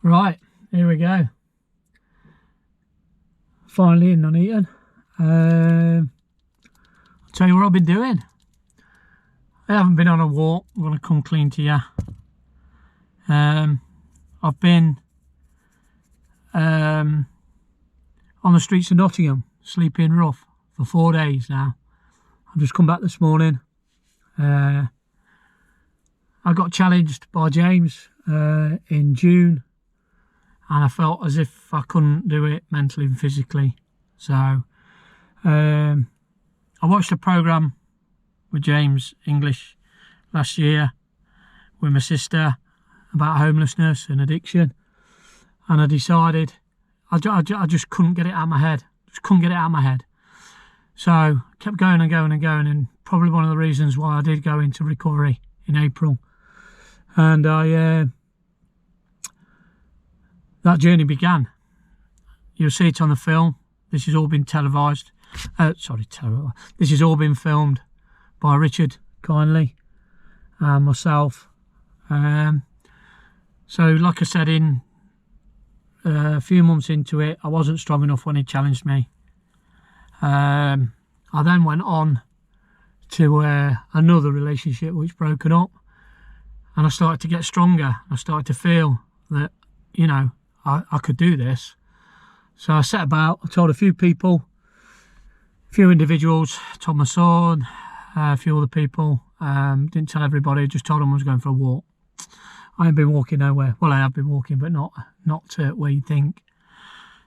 Right, here we go. Finally in Nottingham. I'll tell you what I've been doing. I haven't been on a walk. I'm going to come clean to you. I've been on the streets of Nottingham, sleeping rough for 4 days now. I've just come back this morning. I got challenged by James in June, and I felt as if I couldn't do it mentally and physically. So I watched a programme with James English last year with my sister about homelessness and addiction, and I decided I just couldn't get it out of my head. So I kept going and going and going, and probably one of the reasons why I did go into recovery in April. And that journey began. You'll see it on the film. This has all been televised. This has all been filmed by Richard kindly and myself. So like I said, in a few months into it, I wasn't strong enough when he challenged me. I then went on to another relationship which broken up, and I started to get stronger. I started to feel that, you know, I could do this. So I set about, I told a few people, a few individuals, told my son, a few other people, didn't tell everybody, just told them I was going for a walk. I ain't been walking nowhere. Well, I have been walking, but not where you think.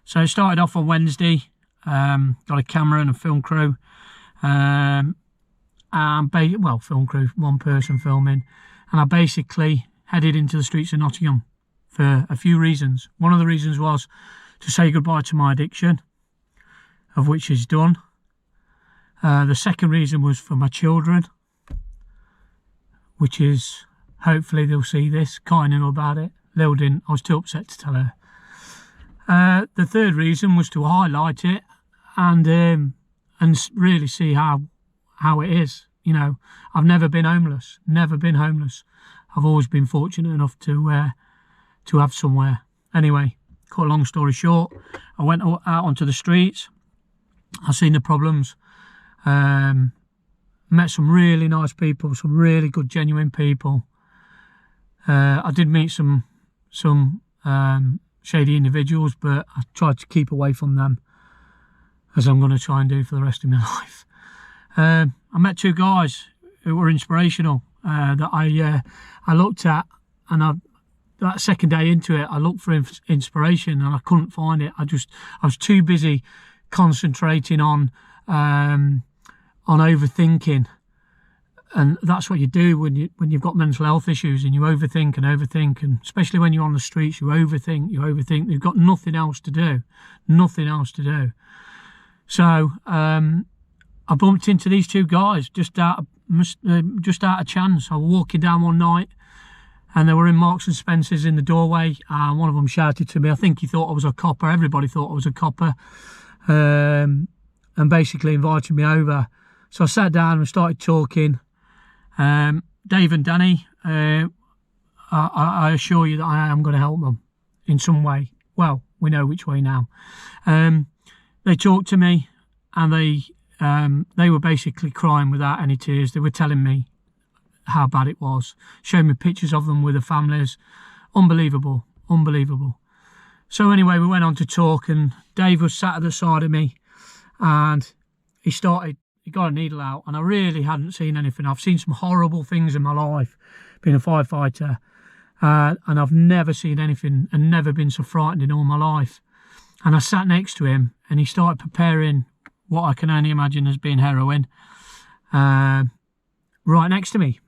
So I started off on Wednesday, got a camera and a film crew, film crew, one person filming, and I basically headed into the streets of Nottingham for a few reasons. One of the reasons was to say goodbye to my addiction, of which is done. The second reason was for my children, which is, hopefully they'll see this. Kai knew about it. Lil didn't. I was too upset to tell her. The third reason was to highlight it and really see how it is. You know, I've never been homeless. I've always been fortunate enough to have somewhere. Anyway, cut a long story short, I went out onto the streets. I seen the problems. Met some really nice people, some really good, genuine people. I did meet some shady individuals, but I tried to keep away from them, as I'm going to try and do for the rest of my life. I met two guys who were inspirational that I looked at, and that second day into it, I looked for inspiration and I couldn't find it. I was too busy concentrating on overthinking. And that's what you do when you've got mental health issues, and you overthink, and especially when you're on the streets, you overthink. You've got nothing else to do. So I bumped into these two guys just out of chance. I was walking down one night, and they were in Marks and Spencer's in the doorway, and one of them shouted to me. I think he thought I was a copper. Everybody thought I was a copper, and basically invited me over. So I sat down and started talking. Dave and Danny, I assure you that I am going to help them in some way. Well, we know which way now. They talked to me, and they were basically crying without any tears. They were telling me how bad it was, showing me pictures of them with their families. Unbelievable. So anyway, we went on to talk, and Dave was sat at the side of me, and he got a needle out, and I really hadn't seen anything. I've seen some horrible things in my life, being a firefighter, and I've never seen anything and never been so frightened in all my life. And I sat next to him, and he started preparing what I can only imagine as being heroin right next to me.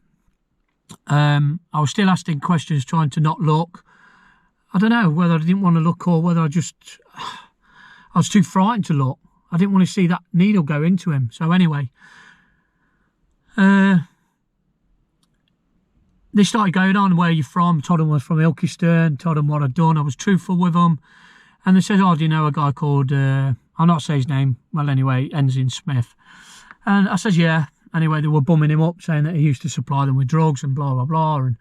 I was still asking questions, trying to not look. I don't know whether I didn't want to look or whether I was too frightened to look. I didn't want to see that needle go into him. So anyway, they started going on, where are you from? Told them I was from Ilkeston, told them what I'd done. I was truthful with them. And they said, oh, do you know a guy called, I'll not say his name, well anyway, ends in Smith. And I said, yeah. Anyway, they were bumming him up, saying that he used to supply them with drugs and blah, blah, blah, and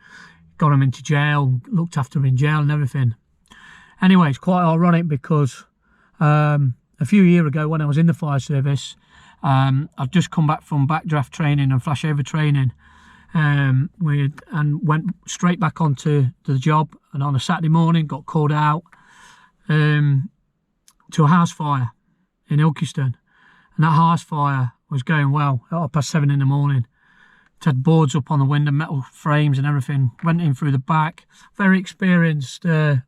got him into jail, looked after him in jail and everything. Anyway, it's quite ironic because a few years ago when I was in the fire service, I've just come back from backdraft training and flashover training, and went straight back onto the job. And on a Saturday morning, got called out to a house fire in Ilkeston, and that house fire was going well at 7:30 in the morning. It had boards up on the window, metal frames and everything. Went in through the back. Very experienced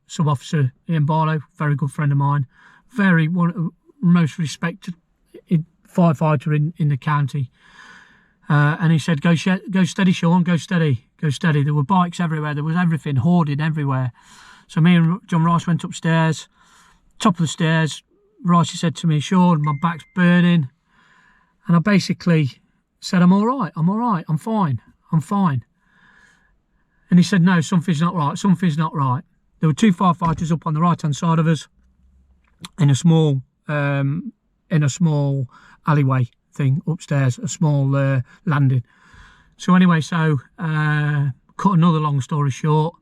sub-officer Ian Barlow, very good friend of mine, most respected firefighter in the county. And he said, go steady, Sean, go steady, go steady. There were bikes everywhere, there was everything hoarded everywhere. So me and John Rice went upstairs, top of the stairs. Rice said to me, Sean, my back's burning. And I basically said, I'm all right, I'm fine. And he said, no, something's not right. There were two firefighters up on the right-hand side of us in a small alleyway thing upstairs, a small landing. So anyway, cut another long story short,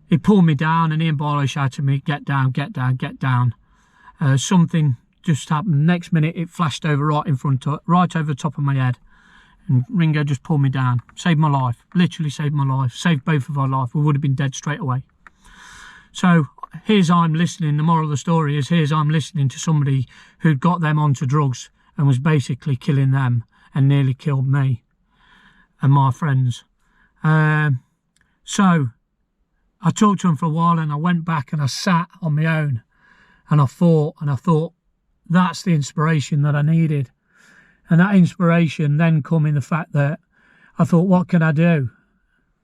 he pulled me down and Ian Barlow shouted to me, get down, get down, get down. Something just happened. Next minute it flashed over right over the top of my head, and Ringo just pulled me down. Saved my life, literally saved my life, saved both of our lives. We would have been dead straight away. So here's I'm listening, the moral of the story is I'm listening to somebody who'd got them onto drugs and was basically killing them and nearly killed me and my friends. So I talked to him for a while, and I went back and I sat on my own and I thought that's the inspiration that I needed. And that inspiration then come in the fact that I thought, what can I do?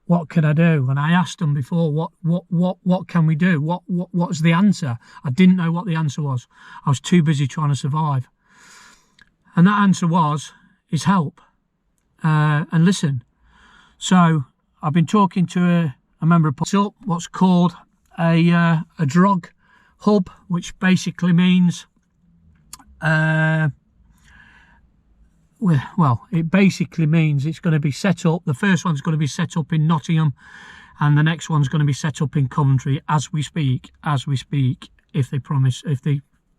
What can I do? And I asked them before, what can we do? What's the answer? I didn't know what the answer was. I was too busy trying to survive. And that answer is help and listen. So I've been talking to a member of what's called a drug hub, which basically means it basically means it's going to be set up. The first one's going to be set up in Nottingham, and the next one's going to be set up in Coventry as we speak, if they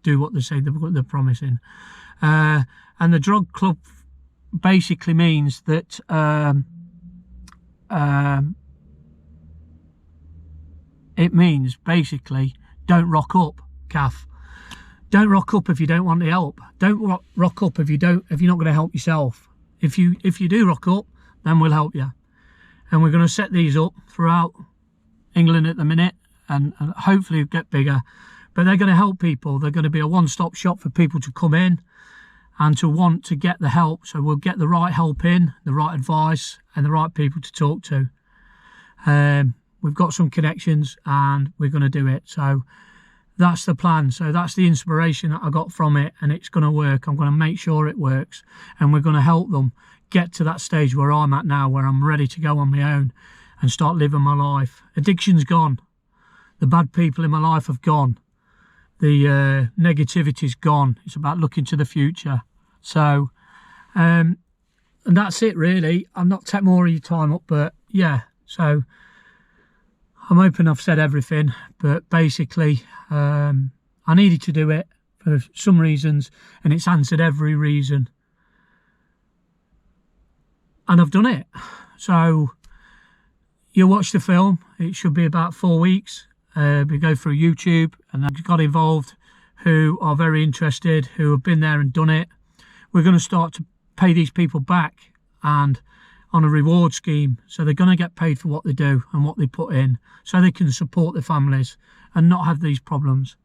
do what they say they're promising. And the drug club basically means that it means basically don't rock up, Kath. Don't rock up if you don't want the help. Don't rock up if you're not going to help yourself. If you do rock up, then we'll help you. And we're going to set these up throughout England at the minute, and hopefully get bigger. But they're going to help people. They're going to be a one-stop shop for people to come in and to want to get the help. So we'll get the right help in, the right advice, and the right people to talk to. We've got some connections, and we're going to do it. So that's the plan. So that's the inspiration that I got from it, and it's going to work. I'm going to make sure it works, and we're going to help them get to that stage where I'm at now, where I'm ready to go on my own and start living my life. Addiction's gone. The bad people in my life have gone. The negativity's gone. It's about looking to the future. So, and that's it really. I'll not take more of your time up, but yeah. So I'm hoping I've said everything, but basically I needed to do it for some reasons, and it's answered every reason. And I've done it. So you watch the film. It should be about 4 weeks. We go through YouTube, and I've got involved who are very interested, who have been there and done it. We're going to start to pay these people back, and on a reward scheme. So they're going to get paid for what they do and what they put in, so they can support their families and not have these problems.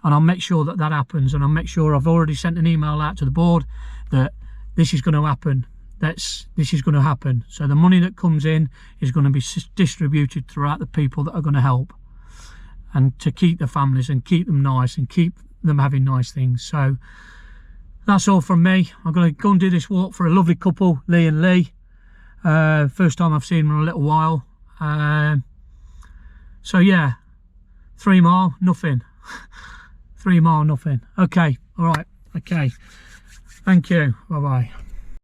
And I'll make sure that happens, and I'll make sure I've already sent an email out to the board that this is going to happen. This is going to happen. So the money that comes in is going to be distributed throughout the people that are going to help, and to keep the families and keep them nice and keep them having nice things. So that's all from me. I'm going to go and do this walk for a lovely couple, Lee and Lee. First time I've seen them in a little while. So yeah, 3 mile, nothing. 3 mile, nothing. Okay, all right, okay. Thank you, bye-bye.